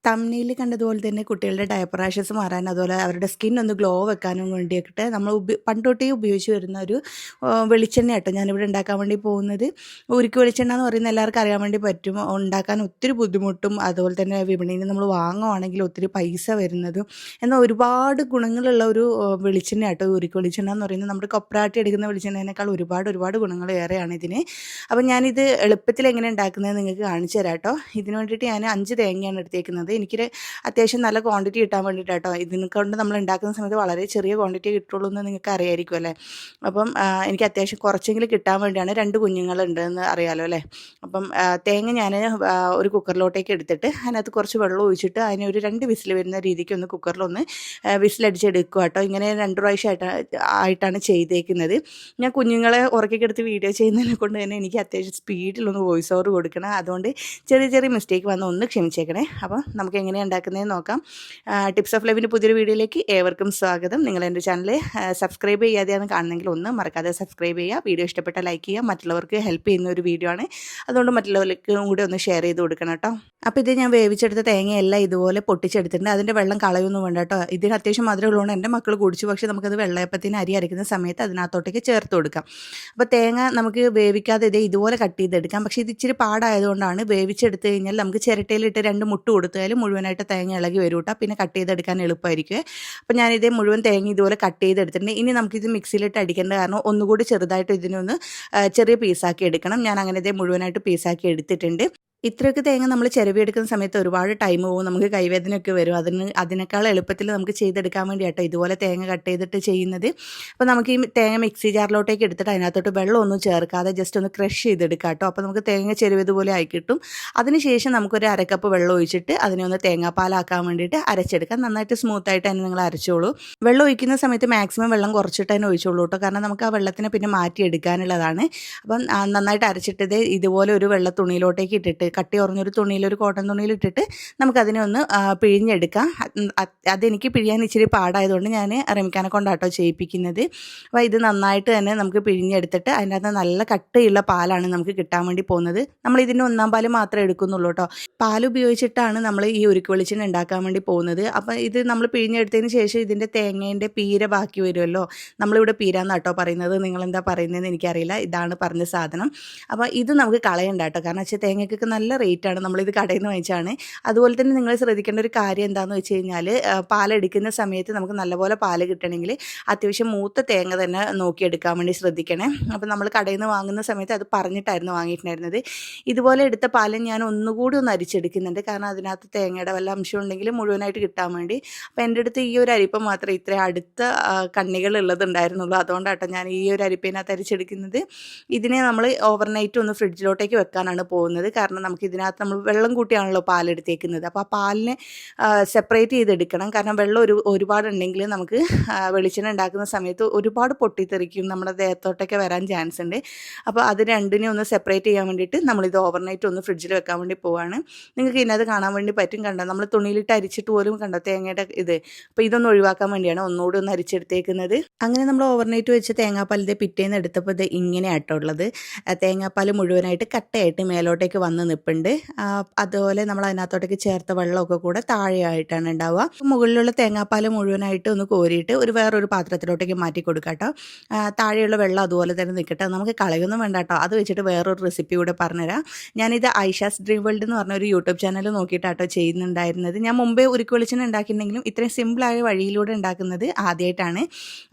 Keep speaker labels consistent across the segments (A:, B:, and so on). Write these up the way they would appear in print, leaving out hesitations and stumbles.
A: തമ്മിൽ കണ്ടതുപോലെ തന്നെ കുട്ടികളുടെ ഡയപ്പർ റാഷസ് മാറാൻ അതുപോലെ അവരുടെ സ്കിൻ ഒന്ന് ഗ്ലോ വെക്കാനും വേണ്ടിയിട്ട് നമ്മൾ പണ്ട് തൊട്ടേ ഉപയോഗിച്ച് വരുന്ന ഒരു വെളിച്ചെണ്ണ കേട്ടോ ഞാനിവിടെ ഉണ്ടാക്കാൻ വേണ്ടി പോകുന്നത്. ഉരുക്ക് വെളിച്ചെണ്ണ എന്ന് പറയുന്നത് എല്ലാവർക്കും അറിയാൻ വേണ്ടി പറ്റും. ഉണ്ടാക്കാൻ ഒത്തിരി ബുദ്ധിമുട്ടും അതുപോലെ തന്നെ വിപണിയിൽ നിന്ന് നമ്മൾ വാങ്ങുവാണെങ്കിൽ ഒത്തിരി പൈസ വരുന്നതും എന്നാൽ ഒരുപാട് ഗുണങ്ങളുള്ള ഒരു വെളിച്ചെണ്ണ കേട്ടോ ഉരുക്ക് വെളിച്ചെണ്ണ എന്ന് പറയുന്നത്. നമ്മുടെ കൊപ്രാട്ടി എടുക്കുന്ന വെളിച്ചെണ്ണേക്കാൾ ഒരുപാട് ഗുണങ്ങൾ ഏറെയാണ് ഇതിന്. അപ്പം ഞാനിത് എളുപ്പത്തിൽ എങ്ങനെ ഉണ്ടാക്കുന്നത് നിങ്ങൾക്ക് കാണിച്ചു തരാം കേട്ടോ. ഇതിന് വേണ്ടിയിട്ട് ഞാൻ 5 തേങ്ങയാണ് എടുത്തേക്കുന്നത്. എനിക്കൊരു അത്യാവശ്യം നല്ല ക്വാണ്ടിറ്റി കിട്ടാൻ വേണ്ടിയിട്ടാട്ടോ. ഇതിനെ കൊണ്ട് നമ്മൾ ഉണ്ടാക്കുന്ന സമയത്ത് വളരെ ചെറിയ ക്വാണ്ടിറ്റി കിട്ടുള്ളൂ എന്ന് നിങ്ങൾക്ക് അറിയായിരിക്കും അല്ലേ. അപ്പം എനിക്ക് അത്യാവശ്യം കുറച്ചെങ്കിലും കിട്ടാൻ വേണ്ടിയാണ്. 2 കുഞ്ഞുങ്ങളുണ്ടെന്ന് അറിയാലോ അല്ലേ. അപ്പം തേങ്ങ ഞാൻ ഒരു കുക്കറിലോട്ടേക്ക് എടുത്തിട്ട് അതിനകത്ത് കുറച്ച് വെള്ളം ഒഴിച്ചിട്ട് അതിനെ ഒരു 2 വിസിൽ വരുന്ന രീതിക്ക് ഒന്ന് കുക്കറിലൊന്ന് വിസിലടിച്ചെടുക്കുക കേട്ടോ. ഇങ്ങനെ 2 പ്രാവശ്യമായിട്ടാണ് ചെയ്തേക്കുന്നത്. ഞാൻ കുഞ്ഞുങ്ങളെ ഉറക്കിക്കെടുത്ത് വീഡിയോ ചെയ്യുന്നതിനെ കൊണ്ട് തന്നെ എനിക്ക് അത്യാവശ്യം സ്പീഡിലൊന്ന് വോയിസ് ഓവർ കൊടുക്കണം. അതുകൊണ്ട് ചെറിയ മിസ്റ്റേക്ക് വന്ന് ഒന്ന് ക്ഷമിച്ചേക്കണേ. അപ്പോൾ നമുക്ക് എങ്ങനെയാണ് ഉണ്ടാക്കുന്നതെന്ന് നോക്കാം. ടിപ്സ് ഓഫ് ലൈഫിൻ്റെ പുതിയൊരു വീഡിയോയിലേക്ക് ഏവർക്കും സ്വാഗതം. നിങ്ങൾ എൻ്റെ ചാനൽ സബ്സ്ക്രൈബ് ചെയ്യാതെയാണ് കാണുന്നെങ്കിൽ ഒന്ന് മറക്കാതെ സബ്സ്ക്രൈബ് ചെയ്യുക. വീഡിയോ ഇഷ്ടപ്പെട്ട ലൈക്ക് ചെയ്യുക. മറ്റുള്ളവർക്ക് ഹെൽപ്പ് ചെയ്യുന്ന ഒരു വീഡിയോ ആണ്, അതുകൊണ്ട് മറ്റുള്ളവർക്കും കൂടി ഒന്ന് ഷെയർ ചെയ്ത് കൊടുക്കണം കേട്ടോ. അപ്പോൾ ഇത് ഞാൻ വേവിച്ചെടുത്ത തേങ്ങയെല്ലാം ഇതുപോലെ പൊട്ടിച്ചെടുത്തിട്ടുണ്ട്. അതിൻ്റെ വെള്ളം കളയൊന്നും വേണ്ട കേട്ടോ. ഇതിന് അത്യാവശ്യം മധുരം ഉള്ളതുകൊണ്ട് എൻ്റെ മക്കൾ കുടിച്ചു. പക്ഷേ നമുക്കത് വെള്ളയപ്പത്തിന് അരി അരയ്ക്കുന്ന സമയത്ത് അതിനകത്തോട്ടേക്ക് ചേർത്ത് കൊടുക്കാം. അപ്പോൾ തേങ്ങ നമുക്ക് വേവിക്കാതെ ഇതുപോലെ കട്ട് ചെയ്തെടുക്കാം. പക്ഷേ ഇത് ഇച്ചിരി പാടായതുകൊണ്ടാണ് വേവിച്ചെടുത്ത് കഴിഞ്ഞാൽ നമുക്ക് ചിരട്ടയിലിട്ട് 2 മുട്ട് കൊടുത്താലും മുഴുവനായിട്ട് തേങ്ങ ഇളകി വരും കേട്ടോ. പിന്നെ കട്ട് ചെയ്തെടുക്കാൻ എളുപ്പമായിരിക്കും. അപ്പോൾ ഞാനിതേ മുഴുവൻ തേങ്ങ ഇതുപോലെ കട്ട് ചെയ്തെടുത്തിട്ടുണ്ട്. ഇനി നമുക്കിത് മിക്സിയിലിട്ട് അടിക്കേണ്ട കാരണം ഒന്നുകൂടി ചെറുതായിട്ട് ഇതിനൊന്ന് ചെറിയ പീസാക്കി എടുക്കണം. ഞാൻ അങ്ങനെ ഇതേ മുഴുവനായിട്ട് പീസാക്കി എടുത്തിട്ടുണ്ട്. ഇത്രയൊക്കെ തേങ്ങ നമ്മൾ ചിരവിയെടുക്കുന്ന സമയത്ത് ഒരുപാട് ടൈം പോകും, നമുക്ക് കൈവേദനയൊക്കെ വരും. അതിനേക്കാൾ എളുപ്പത്തിൽ നമുക്ക് ചെയ്തെടുക്കാൻ വേണ്ടിയാട്ടോ ഇതുപോലെ തേങ്ങ കട്ട് ചെയ്തിട്ട് ചെയ്യുന്നത്. അപ്പോൾ നമുക്ക് ഈ തേങ്ങ മിക്സി ജാറിലോട്ടേക്ക് എടുത്തിട്ട് അതിനകത്തോട്ട് വെള്ളമൊന്നും ചേർക്കാതെ ജസ്റ്റ് ഒന്ന് ക്രഷ് ചെയ്തെടുക്കാം കേട്ടോ. അപ്പോൾ നമുക്ക് തേങ്ങ ചെരുവതുപോലെ ആയി കിട്ടും. അതിനുശേഷം നമുക്കൊരു 1/2 കപ്പ് വെള്ളം ഒഴിച്ചിട്ട് അതിനെ ഒന്ന് തേങ്ങാപ്പാലാക്കാൻ വേണ്ടിയിട്ട് അരച്ചെടുക്കാം. നന്നായിട്ട് സ്മൂത്തായിട്ട് തന്നെ നിങ്ങൾ അരച്ചോളൂ. വെള്ളം ഒഴിക്കുന്ന സമയത്ത് മാക്സിമം വെള്ളം കുറച്ചിട്ട് തന്നെ ഒഴിച്ചോളൂ കേട്ടോ. കാരണം നമുക്ക് ആ വെള്ളത്തിനെ പിന്നെ മാറ്റിയെടുക്കാനുള്ളതാണ്. അപ്പം നന്നായിട്ട് അരച്ചിട്ടത് ഇതുപോലെ ഒരു വെള്ള തുണിയിലോട്ടേക്ക് ഇട്ടിട്ട് കട്ടി കുറഞ്ഞൊരു തുണിയിൽ, ഒരു കോട്ടൺ തുണിയിൽ ഇട്ടിട്ട് നമുക്കതിനെ ഒന്ന് പിഴിഞ്ഞെടുക്കാം. അതെനിക്ക് പിഴിയാൻ ഇച്ചിരി പാടായതുകൊണ്ട് ഞാൻ റമിക്കാനെ കൊണ്ടാട്ടോ ചെയ്യിപ്പിക്കുന്നത്. അപ്പോൾ ഇത് നന്നായിട്ട് തന്നെ നമുക്ക് പിഴിഞ്ഞെടുത്തിട്ട് അതിൻ്റെ അകത്ത് നല്ല കട്ടിയുള്ള പാലാണ് നമുക്ക് കിട്ടാൻ വേണ്ടി പോകുന്നത്. നമ്മൾ ഇതിൻ്റെ 1-ാം പാല് മാത്രമേ എടുക്കുന്നുള്ളൂ കേട്ടോ. പാൽ ഉപയോഗിച്ചിട്ടാണ് നമ്മൾ ഈ ഉരുക്ക് വെളിച്ചെണ്ണ ഉണ്ടാക്കാൻ വേണ്ടി പോകുന്നത്. അപ്പോൾ ഇത് നമ്മൾ പിഴിഞ്ഞെടുത്തതിന് ശേഷം ഇതിൻ്റെ തേങ്ങേൻ്റെ പീര ബാക്കി വരുമല്ലോ. നമ്മളിവിടെ പീരാന്ന് കേട്ടോ പറയുന്നത്, നിങ്ങളെന്താ പറയുന്നതെന്ന് എനിക്കറിയില്ല. ഇതാണ് പറഞ്ഞ സാധനം. അപ്പോൾ ഇത് നമുക്ക് കളയണ്ട കേട്ടോ. കാരണം വെച്ചാൽ തേങ്ങയ്ക്കൊക്കെ നല്ല റേറ്റാണ്, നമ്മളിത് കടയിൽ നിന്ന് വാങ്ങിച്ചാണ്. അതുപോലെ തന്നെ നിങ്ങൾ ശ്രദ്ധിക്കേണ്ട ഒരു കാര്യം എന്താണെന്ന് വെച്ച് കഴിഞ്ഞാൽ പാലെടുക്കുന്ന സമയത്ത് നമുക്ക് നല്ലപോലെ പാല് കിട്ടണമെങ്കിൽ അത്യാവശ്യം മൂത്ത തേങ്ങ തന്നെ നോക്കിയെടുക്കാൻ വേണ്ടി ശ്രദ്ധിക്കണേ. അപ്പോൾ നമ്മൾ കടയിൽ നിന്ന് വാങ്ങുന്ന സമയത്ത് അത് പറഞ്ഞിട്ടായിരുന്നു വാങ്ങിയിട്ടുണ്ടായിരുന്നത്. ഇതുപോലെ എടുത്ത പാല് ഞാൻ ഒന്നുകൂടി ഒന്ന് അരിച്ചെടുക്കുന്നുണ്ട്. കാരണം അതിനകത്ത് തേങ്ങയുടെ വല്ല അംശം ഉണ്ടെങ്കിൽ മുഴുവനായിട്ട് കിട്ടാൻ വേണ്ടി. അപ്പോൾ എൻ്റെ അടുത്ത് ഈ ഒരു അരിപ്പ മാത്രമേ ഇത്ര അടുത്ത കണ്ണികൾ ഉള്ളതുണ്ടായിരുന്നുള്ളൂ. അതുകൊണ്ടാട്ടോ ഞാൻ ഈ ഒരു അരിപ്പേനകത്ത് അരിച്ചെടുക്കുന്നത്. ഇതിനെ നമ്മൾ ഓവർനൈറ്റ് ഒന്ന് ഫ്രിഡ്ജിലോട്ടേക്ക് വെക്കാനാണ് പോകുന്നത്. കാരണം നമുക്ക് ഇതിനകത്ത് നമ്മൾ വെള്ളം കൂട്ടിയാണല്ലോ പാലെടുത്തേക്കുന്നത്. അപ്പോൾ ആ പാലിനെ സെപ്പറേറ്റ് ചെയ്തെടുക്കണം. കാരണം വെള്ളം ഒരുപാടുണ്ടെങ്കിൽ നമുക്ക് വെളിച്ചെണ്ണ ഉണ്ടാക്കുന്ന സമയത്ത് ഒരുപാട് പൊട്ടിത്തെറിക്കും, നമ്മുടെ ദേഹത്തോട്ടൊക്കെ വരാൻ ചാൻസ് ഉണ്ട്. അപ്പോൾ അത് രണ്ടിനെ ഒന്ന് സെപ്പറേറ്റ് ചെയ്യാൻ വേണ്ടിയിട്ട് നമ്മളിത് ഓവർനൈറ്റ് ഒന്ന് ഫ്രിഡ്ജിൽ വെക്കാൻ വേണ്ടി പോവാണ്. നിങ്ങൾക്ക് ഇതിനകത്ത് കാണാൻ വേണ്ടി പറ്റും. കണ്ടോ, നമ്മൾ തുണിയിലിട്ട് അരിച്ചിട്ട് പോലും കണ്ടോ തേങ്ങയുടെ ഇത്. അപ്പോൾ ഇതൊന്ന് ഒഴിവാക്കാൻ വേണ്ടിയാണ് ഒന്നുകൂടി ഒന്ന് അരിച്ചെടുത്തേക്കുന്നത്. അങ്ങനെ നമ്മൾ ഓവർനൈറ്റ് വെച്ച് തേങ്ങാപ്പാലിൻ്റെ പിറ്റേന്ന് എടുത്തപ്പോൾ ഇത് ഇങ്ങനെ ആയിട്ടുള്ളത്. തേങ്ങാപ്പാൽ മുഴുവനായിട്ട് കട്ടയായിട്ട് മേലോട്ടേക്ക് വന്ന് നിൽപ്പുണ്ട്. അതുപോലെ നമ്മൾ അതിനകത്തോട്ടേക്ക് ചേർത്ത വെള്ളമൊക്കെ കൂടെ താഴെയായിട്ടാണ് ഉണ്ടാവുക. മുകളിലുള്ള തേങ്ങാപ്പാൽ മുഴുവനായിട്ട് ഒന്ന് കോരിയിട്ട് വേറൊരു പാത്രത്തിലോട്ടേക്ക് മാറ്റി കൊടുക്കാം കേട്ടോ. താഴെയുള്ള വെള്ളം അതുപോലെ തന്നെ നിൽക്കട്ടെ, നമുക്ക് കളയൊന്നും വേണ്ട കേട്ടോ. അത് വെച്ചിട്ട് വേറൊരു റെസിപ്പി കൂടെ പറഞ്ഞുതരാം. ഞാനിത് ഐഷാസ് ഡ്രീം വേൾഡ് എന്ന് പറഞ്ഞൊരു യൂട്യൂബ് ചാനൽ നോക്കിയിട്ടാട്ടോ ചെയ്യുന്നുണ്ടായിരുന്നത്. ഞാൻ മുമ്പേ ഉരുക്ക് വെളിച്ചെണ്ണ ഉണ്ടാക്കിയിട്ടുണ്ടെങ്കിലും ഇത്രയും സിമ്പിളായ വഴിയിലൂടെ ഉണ്ടാക്കുന്നത് ആദ്യമായിട്ടാണ്.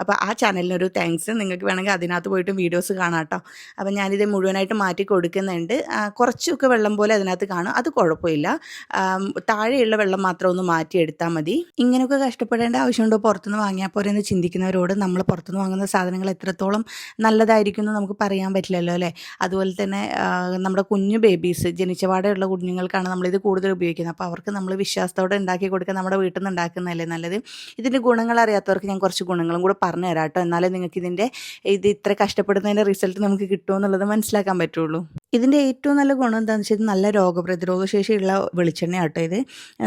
A: അപ്പോൾ ആ ചാനലിനൊരു താങ്ക്സ്. നിങ്ങൾക്ക് വേണമെങ്കിൽ അതിനകത്ത് പോയിട്ട് വീഡിയോസ് കാണാം കേട്ടോ. അപ്പോൾ ഞാനിത് മുഴുവനായിട്ട് മാറ്റി കൊടുക്കുന്നുണ്ട്. കുറച്ചൊക്കെ വെള്ളം പോലെ അതിനകത്ത് കാണും, അത് കുഴപ്പമില്ല. താഴെയുള്ള വെള്ളം മാത്രം ഒന്ന് മാറ്റിയെടുത്താൽ മതി. ഇങ്ങനെയൊക്കെ കഷ്ടപ്പെടേണ്ട ആവശ്യമുണ്ടോ, പുറത്തുനിന്ന് വാങ്ങിയാൽ പോരെ എന്ന് ചിന്തിക്കുന്നവരോട് നമ്മൾ പുറത്തുനിന്ന് വാങ്ങുന്ന സാധനങ്ങൾ എത്രത്തോളം നല്ലതായിരിക്കും എന്ന് നമുക്ക് പറയാൻ പറ്റില്ലല്ലോ അല്ലേ. അതുപോലെ തന്നെ നമ്മുടെ കുഞ്ഞു ബേബീസ് ജനിച്ചപാടെയുള്ള കുഞ്ഞുങ്ങൾക്കാണ് നമ്മളിത് കൂടുതൽ ഉപയോഗിക്കുന്നത്. അപ്പോൾ അവർക്ക് നമ്മൾ വിശ്വാസത്തോടെ ഉണ്ടാക്കി കൊടുക്കുക, നമ്മുടെ വീട്ടിൽ നിന്ന് ഉണ്ടാക്കുന്നതല്ലേ നല്ലത്. ഇതിൻ്റെ ഗുണങ്ങൾ അറിയാത്തവർക്ക് ഞാൻ കുറച്ച് ഗുണങ്ങളും കൂടെ പറഞ്ഞു തരാം കേട്ടോ. എന്നാലേ നിങ്ങൾക്ക് ഇത് ഇത്ര കഷ്ടപ്പെടുന്നതിൻ്റെ റിസൾട്ട് നമുക്ക് കിട്ടുമെന്നുള്ളത് മനസ്സിലാക്കാൻ പറ്റുള്ളൂ. ഇതിൻ്റെ ഏറ്റവും നല്ല ഗുണം എന്താണെന്ന് വെച്ചാൽ നല്ല രോഗപ്രതിരോധ ശേഷിയുള്ള വെളിച്ചെണ്ണയാട്ടോ ഇത്.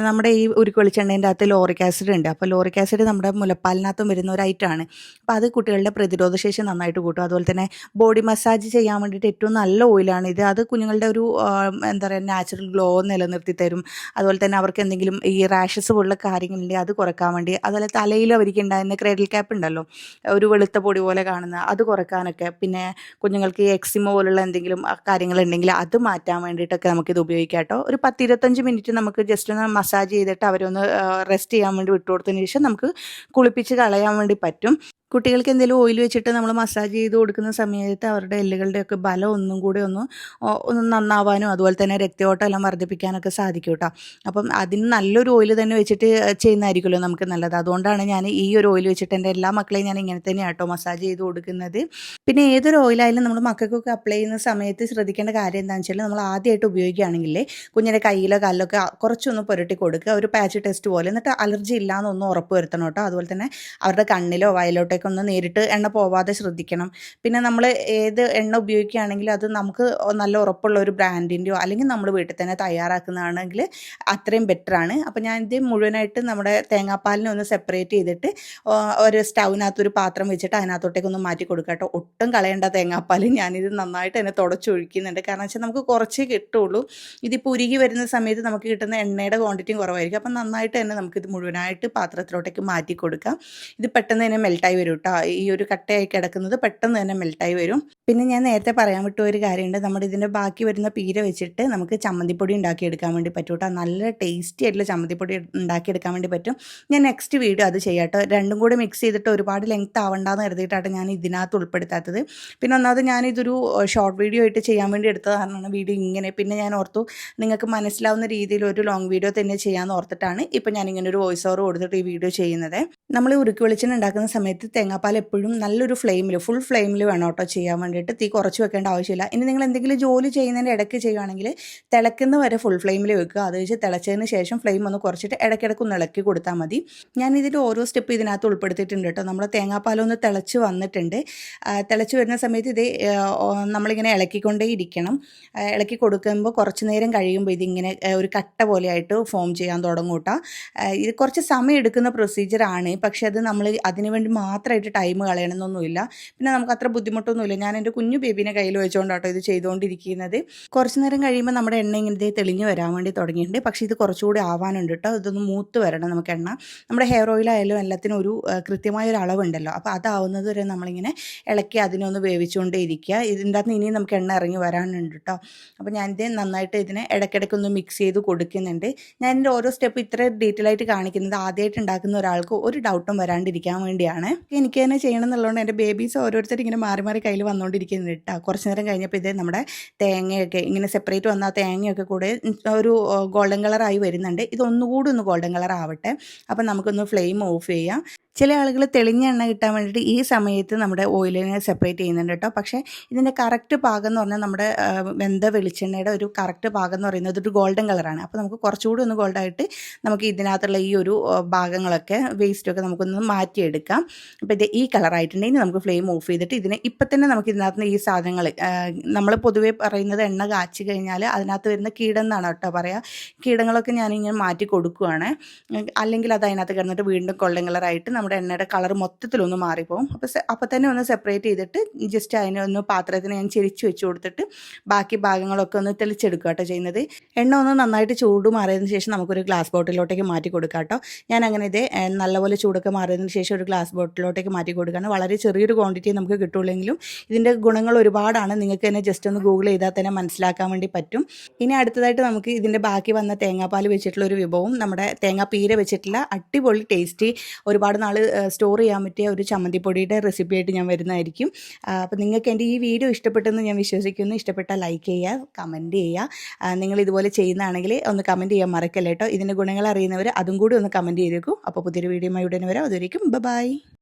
A: നമ്മുടെ ഈ ഉരുക്ക് വെളിച്ചെണ്ണേൻ്റെ അകത്ത് ലോറിക് ആസിഡ് ഉണ്ട്. അപ്പോൾ ലോറിക് ആസിഡ് നമ്മുടെ മുലപ്പാലിനകത്തും വരുന്ന ഒരു ഐറ്റമാണ്. അപ്പോൾ അത് കുട്ടികളുടെ പ്രതിരോധ ശേഷി നന്നായിട്ട് കൂട്ടും. അതുപോലെ തന്നെ ബോഡി മസാജ് ചെയ്യാൻ വേണ്ടിയിട്ട് ഏറ്റവും നല്ല ഓയിലാണ് ഇത്. അത് കുഞ്ഞുങ്ങളുടെ ഒരു എന്താ പറയുക നാച്ചുറൽ ഗ്ലോ നിലനിർത്തി തരും. അതുപോലെ തന്നെ അവർക്ക് എന്തെങ്കിലും ഈ റാഷസ് പോലുള്ള കാര്യങ്ങളുണ്ടെങ്കിൽ അത് കുറക്കാൻ വേണ്ടി, അതുപോലെ തലയിൽ അവർക്ക് ഉണ്ടായിരുന്ന ക്രേഡിൽ ക്യാപ്പ് ഉണ്ടല്ലോ, ഒരു വെളുത്ത പൊടി പോലെ കാണുന്ന, അത് കുറക്കാനൊക്കെ, പിന്നെ കുഞ്ഞുങ്ങൾക്ക് ഈ എക്സിമ പോലുള്ള എന്തെങ്കിലും കാര്യങ്ങളുണ്ടെങ്കിൽ അത് മാറ്റാൻ വേണ്ടിയിട്ടൊക്കെ നമുക്കിത് ഉപയോഗിക്കാം കേട്ടോ. ഒരു 10-25 മിനിറ്റ് നമുക്ക് ജസ്റ്റ് ഒന്ന് മസാജ് ചെയ്തിട്ട് അവരൊന്ന് റെസ്റ്റ് ചെയ്യാൻ വേണ്ടി വിട്ടു കൊടുത്തതിന് ശേഷം നമുക്ക് കുളിപ്പിച്ച് കളയാൻ വേണ്ടി പറ്റും. കുട്ടികൾക്ക് എന്തെങ്കിലും ഓയിൽ വെച്ചിട്ട് നമ്മൾ മസാജ് ചെയ്ത് കൊടുക്കുന്ന സമയത്ത് അവരുടെ എല്ലുകളുടെയൊക്കെ ബലം ഒന്നും കൂടി ഒന്ന് നന്നാവാനും അതുപോലെ തന്നെ രക്തയോട്ടം എല്ലാം വർദ്ധിപ്പിക്കാനൊക്കെ സാധിക്കും കേട്ടോ. അപ്പം അതിന് നല്ലൊരു ഓയിൽ തന്നെ വെച്ചിട്ട് ചെയ്യുന്നതായിരിക്കുമല്ലോ നമുക്ക് നല്ലത്. അതുകൊണ്ടാണ് ഞാൻ ഈ ഒരു ഓയിൽ വെച്ചിട്ട് എൻ്റെ എല്ലാ മക്കളെയും ഞാൻ ഇങ്ങനെ തന്നെയാണ് കേട്ടോ മസാജ് ചെയ്ത് കൊടുക്കുന്നത്. പിന്നെ ഏതൊരു ഓയിലായാലും നമ്മൾ മക്കൾക്കൊക്കെ അപ്ലൈ ചെയ്യുന്ന സമയത്ത് ശ്രദ്ധിക്കേണ്ട കാര്യം എന്താണെന്ന് വെച്ചാൽ, നമ്മൾ ആദ്യമായിട്ട് ഉപയോഗിക്കുകയാണെങ്കിൽ കുഞ്ഞിൻ്റെ കയ്യിലോ കാലിലൊക്കെ കുറച്ചൊന്ന് പുരട്ടി കൊടുക്കുക, ഒരു പാച്ച് ടെസ്റ്റ് പോലെ. എന്നിട്ട് അലർജി ഇല്ലാന്നൊന്ന് ഉറപ്പ് വരുത്തണം കേട്ടോ. അതുപോലെ തന്നെ അവരുടെ കണ്ണിലോ വയലോട്ടൊക്കെ ഒന്ന് നേരിട്ട് എണ്ണ പോവാതെ ശ്രദ്ധിക്കണം. പിന്നെ നമ്മൾ ഏത് എണ്ണ ഉപയോഗിക്കുകയാണെങ്കിൽ അത് നമുക്ക് നല്ല ഉറപ്പുള്ള ഒരു ബ്രാൻഡിൻ്റെയോ അല്ലെങ്കിൽ നമ്മൾ വീട്ടിൽ തന്നെ തയ്യാറാക്കുന്നതാണെങ്കിൽ അത്രയും ബെറ്ററാണ്. അപ്പോൾ ഞാൻ ഇത് മുഴുവനായിട്ട് നമ്മുടെ തേങ്ങാപ്പാലിനെ ഒന്ന് സെപ്പറേറ്റ് ചെയ്തിട്ട് ഒരു സ്റ്റൗവിനകത്തൊരു പാത്രം വെച്ചിട്ട് അതിനകത്തോട്ടേക്ക് ഒന്ന് മാറ്റി കൊടുക്കുക കേട്ടോ. ഒട്ടും കളയേണ്ട തേങ്ങാപ്പാൽ ഞാനിത് നന്നായിട്ട് തന്നെ തുടച്ചൊഴിക്കുന്നുണ്ട്. കാരണം വെച്ചാൽ നമുക്ക് കുറച്ചേ കിട്ടുള്ളൂ. ഇതിപ്പോൾ ഉരുകി വരുന്ന സമയത്ത് നമുക്ക് കിട്ടുന്ന എണ്ണയുടെ ക്വാണ്ടിറ്റിയും കുറവായിരിക്കും. അപ്പം നന്നായിട്ട് തന്നെ നമുക്കിത് മുഴുവനായിട്ട് പാത്രത്തിലോട്ടേക്ക് മാറ്റി കൊടുക്കാം. ഇത് പെട്ടെന്ന് തന്നെ മെൽട്ടായി വരും കേട്ടോ. ഈ ഒരു കട്ടയായി കിടക്കുന്നത് പെട്ടെന്ന് തന്നെ മെൽട്ടായി വരും. പിന്നെ ഞാൻ നേരത്തെ പറയാൻ വിട്ട ഒരു കാര്യമുണ്ട്, നമ്മുടെ ഇതിൻ്റെ ബാക്കി വരുന്ന പീര വെച്ചിട്ട് നമുക്ക് ചമ്മന്തിപ്പൊടി ഉണ്ടാക്കിയെടുക്കാൻ വേണ്ടി പറ്റും കേട്ടോ. നല്ല ടേസ്റ്റി ആയിട്ടുള്ള ചമ്മന്തിപ്പൊടി ഉണ്ടാക്കിയെടുക്കാൻ വേണ്ടി പറ്റും. ഞാൻ നെക്സ്റ്റ് വീഡിയോ അത് ചെയ്യാം കേട്ടോ. രണ്ടും കൂടി മിക്സ് ചെയ്തിട്ട് ഒരുപാട് ലെങ്ത് ആവണ്ടെന്ന് കരുതിയിട്ടാണ് ഞാൻ ഇതിനകത്ത് ഉൾപ്പെടുത്താത്തത്. പിന്നെ ഒന്നാമത് ഞാനിതൊരു ഷോർട്ട് വീഡിയോ ആയിട്ട് ചെയ്യാൻ വേണ്ടി എടുത്തതാണ് വീഡിയോ ഇങ്ങനെ. പിന്നെ ഞാൻ ഓർത്തു നിങ്ങൾക്ക് മനസ്സിലാവുന്ന രീതിയിൽ ഒരു ലോങ് വീഡിയോ തന്നെ ചെയ്യാമെന്ന് ഓർത്തിട്ടാണ് ഇപ്പം ഞാനിങ്ങനെ ഒരു വോയിസ് ഓവർ കൊടുത്തിട്ട് ഈ വീഡിയോ ചെയ്യുന്നത്. നമ്മൾ ഉരുക്ക് വെളിച്ചെണ്ണ ഉണ്ടാക്കുന്ന സമയത്ത് തേങ്ങാപ്പാൽ എപ്പോഴും നല്ലൊരു ഫ്ലെയിമിൽ, ഫുൾ ഫ്ലെയിമിൽ വേണം കേട്ടോ ചെയ്യാൻ വേണ്ടിയിട്ട്. തീ കുറച്ച് വെക്കേണ്ട ആവശ്യമില്ല. ഇനി നിങ്ങൾ എന്തെങ്കിലും ജോലി ചെയ്യുന്നതിൻ്റെ ഇടയ്ക്ക് ചെയ്യുകയാണെങ്കിൽ തിളക്കുന്ന വരെ ഫുൾ ഫ്ലെയിമിൽ വെക്കുക. അത് വെച്ച് തിളച്ചതിന് ശേഷം ഫ്ലെയിം ഒന്ന് കുറച്ചിട്ട് ഇടയ്ക്കിടയ്ക്ക് ഒന്ന് ഇളക്കി കൊടുത്താൽ മതി. ഞാൻ ഇതിൻ്റെ ഓരോ സ്റ്റെപ്പ് ഇതിനകത്ത് ഉൾപ്പെടുത്തിയിട്ടുണ്ട് കേട്ടോ. നമ്മുടെ തേങ്ങാപ്പാലൊന്ന് തിളച്ച് വന്നിട്ടുണ്ട്. തിളച്ച് വരുന്ന സമയത്ത് ഇത് നമ്മളിങ്ങനെ ഇളക്കിക്കൊണ്ടേ ഇരിക്കണം. ഇളക്കി കൊടുക്കുമ്പോൾ കുറച്ച് നേരം കഴിയുമ്പോൾ ഇതിങ്ങനെ ഒരു കട്ട പോലെയായിട്ട് ഫോം ചെയ്യാൻ തുടങ്ങും കേട്ടോ. ഇത് കുറച്ച് സമയം എടുക്കുന്ന പ്രൊസീജിയറാണ്. പക്ഷേ അത് നമ്മൾ അതിന് വേണ്ടി മാത്രമായിട്ട് ടൈം കളയണമെന്നൊന്നുമില്ല. പിന്നെ നമുക്ക് അത്ര ബുദ്ധിമുട്ടൊന്നുമില്ല. ഞാൻ എൻ്റെ കുഞ്ഞു ബേബീനെ കയ്യിൽ വെച്ചുകൊണ്ടാട്ടോ ഇത് ചെയ്തുകൊണ്ടിരിക്കുന്നത്. കുറച്ച് നേരം കഴിയുമ്പോൾ നമ്മുടെ എണ്ണ ഇങ്ങനെ തെളിഞ്ഞ് വരാൻ വേണ്ടി തുടങ്ങിയിട്ടുണ്ട്. പക്ഷേ ഇത് കുറച്ചുകൂടി ആവാനുണ്ട് കേട്ടോ. ഇതൊന്ന് മൂത്ത് വരണം നമുക്ക് എണ്ണ. നമ്മുടെ ഹെയർ ഓയിലായാലും എല്ലാത്തിനും ഒരു കൃത്യമായൊരു അളവുണ്ടല്ലോ. അപ്പോൾ അതാവുന്നത് വരെ നമ്മളിങ്ങനെ ഇളക്കി അതിനൊന്ന് വേവിച്ചുകൊണ്ടേ ഇരിക്കുക. ഇതിൻ്റെ അകത്ത് ഇനിയും നമുക്ക് എണ്ണ ഇറങ്ങി വരാനുണ്ട് കേട്ടോ. അപ്പോൾ ഞാനിത് നന്നായിട്ട് ഇതിനെ ഇടയ്ക്കിടയ്ക്കൊന്ന് മിക്സ് ചെയ്ത് കൊടുക്കുന്നുണ്ട്. ഞാൻ ഇതിൻ്റെ ഓരോ സ്റ്റെപ്പ് ഇത്ര ഡീറ്റെയിൽ ആയിട്ട് കാണിക്കുന്നത് ആദ്യമായിട്ട് ഉണ്ടാക്കുന്ന ഒരാൾക്ക് ഒരു ഡൗട്ടും വരാണ്ടിരിക്കാൻ വേണ്ടിയാണ്. എനിക്ക് തന്നെ ചെയ്യണം എന്നുള്ളതുകൊണ്ട് എൻ്റെ ബേബീസ് ഓരോരുത്തർ ഇങ്ങനെ മാറി മാറി കയ്യിൽ വന്നുകൊണ്ടിരിക്കുന്നത് കേട്ടോ. കുറച്ച് നേരം കഴിഞ്ഞപ്പോൾ ഇത് നമ്മുടെ തേങ്ങയൊക്കെ ഇങ്ങനെ സെപ്പറേറ്റ് വന്ന തേങ്ങയൊക്കെ കൂടെ ഒരു ഗോൾഡൻ കളറായി വരുന്നുണ്ട്. ഇതൊന്നുകൂടി ഒന്ന് ഗോൾഡൻ കളർ ആവട്ടെ. അപ്പം നമുക്കൊന്ന് ഫ്ലെയിം ഓഫ് ചെയ്യാം. ചില ആളുകൾ തെളിഞ്ഞ എണ്ണ കിട്ടാൻ വേണ്ടിയിട്ട് ഈ സമയത്ത് നമ്മുടെ ഓയിലിനെ സെപ്പറേറ്റ് ചെയ്യുന്നുണ്ട് കേട്ടോ. പക്ഷേ ഇതിൻ്റെ കറക്റ്റ് പാകം എന്ന് പറഞ്ഞാൽ നമ്മുടെ വെന്ത വെളിച്ചെണ്ണയുടെ ഒരു കറക്റ്റ് പാകം എന്ന് പറയുന്നത് ഒരു ഗോൾഡൻ കളറാണ്. അപ്പോൾ നമുക്ക് കുറച്ചുകൂടി ഒന്ന് ഗോൾഡായിട്ട് നമുക്ക് ഇതിനകത്തുള്ള ഈ ഒരു ഭാഗങ്ങളൊക്കെ വേസ്റ്റൊക്കെ നമുക്കൊന്ന് മാറ്റിയെടുക്കാം. അപ്പോൾ ഇത് ഈ കളറായിട്ടുണ്ടെങ്കിൽ നമുക്ക് ഫ്ലെയിം ഓഫ് ചെയ്തിട്ട് ഇതിനെ ഇപ്പം തന്നെ നമുക്ക് ഇതിനകത്ത് ഈ സാധനങ്ങൾ നമ്മൾ പൊതുവേ പറയുന്നത് എണ്ണ കാച്ചി കഴിഞ്ഞാൽ അതിനകത്ത് വരുന്ന കീടെന്നാണ് കേട്ടോ പറയുക. കീടങ്ങളൊക്കെ ഞാനിങ്ങനെ മാറ്റി കൊടുക്കുകയാണ്. അല്ലെങ്കിൽ അത് അതിനകത്ത് കിടന്നിട്ട് വീണ്ടും ഗോൾഡൻ കളറായിട്ട് നമ്മുടെ എണ്ണയുടെ കളർ മൊത്തത്തിലൊന്ന് മാറിപ്പോവും. അപ്പോൾ തന്നെ ഒന്ന് സെപ്പറേറ്റ് ചെയ്തിട്ട് ജസ്റ്റ് അതിനൊന്ന് പാത്രത്തിന് ഞാൻ ചെരിച്ച് വെച്ച് കൊടുത്തിട്ട് ബാക്കി ഭാഗങ്ങളൊക്കെ ഒന്ന് തെളിച്ചെടുക്കുക കേട്ടോ ചെയ്യുന്നത്. എണ്ണ ഒന്ന് നന്നായിട്ട് ചൂട് മാറിയതിന് ശേഷം നമുക്കൊരു ഗ്ലാസ് ബോട്ടിലോട്ടേക്ക് മാറ്റി കൊടുക്കാം കേട്ടോ. ഞാൻ അങ്ങനെ ഇത് നല്ലപോലെ ചൂടൊക്കെ മാറിയതിന് ശേഷം ഒരു ഗ്ലാസ് ബോട്ടിലോട്ടേക്ക് മാറ്റി കൊടുക്കുകയാണ്. വളരെ ചെറിയൊരു ക്വാണ്ടിറ്റി നമുക്ക് കിട്ടുള്ളെങ്കിലും ഇതിൻ്റെ ഗുണങ്ങൾ ഒരുപാടാണ്. നിങ്ങൾക്ക് തന്നെ ജസ്റ്റ് ഒന്ന് ഗൂഗിൾ ചെയ്താൽ തന്നെ മനസ്സിലാക്കാൻ വേണ്ടി പറ്റും. ഇനി അടുത്തതായിട്ട് നമുക്ക് ഇതിൻ്റെ ബാക്കി വന്ന തേങ്ങാപ്പാൽ വെച്ചിട്ടുള്ള ഒരു വിഭവം, നമ്മുടെ തേങ്ങാപ്പീര വെച്ചിട്ടുള്ള അടിപൊളി ടേസ്റ്റി ഒരുപാട് നാൾ സ്റ്റോർ ചെയ്യാൻ പറ്റിയ ഒരു ചമ്മന്തിപ്പൊടിയുടെ റെസിപ്പി ആയിട്ട് ഞാൻ വരുന്നതായിരിക്കും. അപ്പോൾ നിങ്ങൾക്ക് എൻ്റെ ഈ വീഡിയോ ഇഷ്ടപ്പെട്ടെന്ന് ഞാൻ വിശ്വസിക്കുന്നു. ഇഷ്ടപ്പെട്ടാൽ ലൈക്ക് ചെയ്യുക, കമൻറ്റ് ചെയ്യുക. നിങ്ങൾ ഇതുപോലെ ചെയ്യുന്നതാണെങ്കിൽ ഒന്ന് കമൻറ്റ് ചെയ്യാൻ മറക്കല്ല കേട്ടോ. ഇതിൻ്റെ ഗുണങ്ങൾ അറിയുന്നവർ അതും കൂടി ഒന്ന് കമൻറ്റ് ചെയ്തേക്കും. അപ്പോൾ പുതിയൊരു വീഡിയോയുമായി ഉടനെ വരാം. അതുവരേക്കും ബൈ.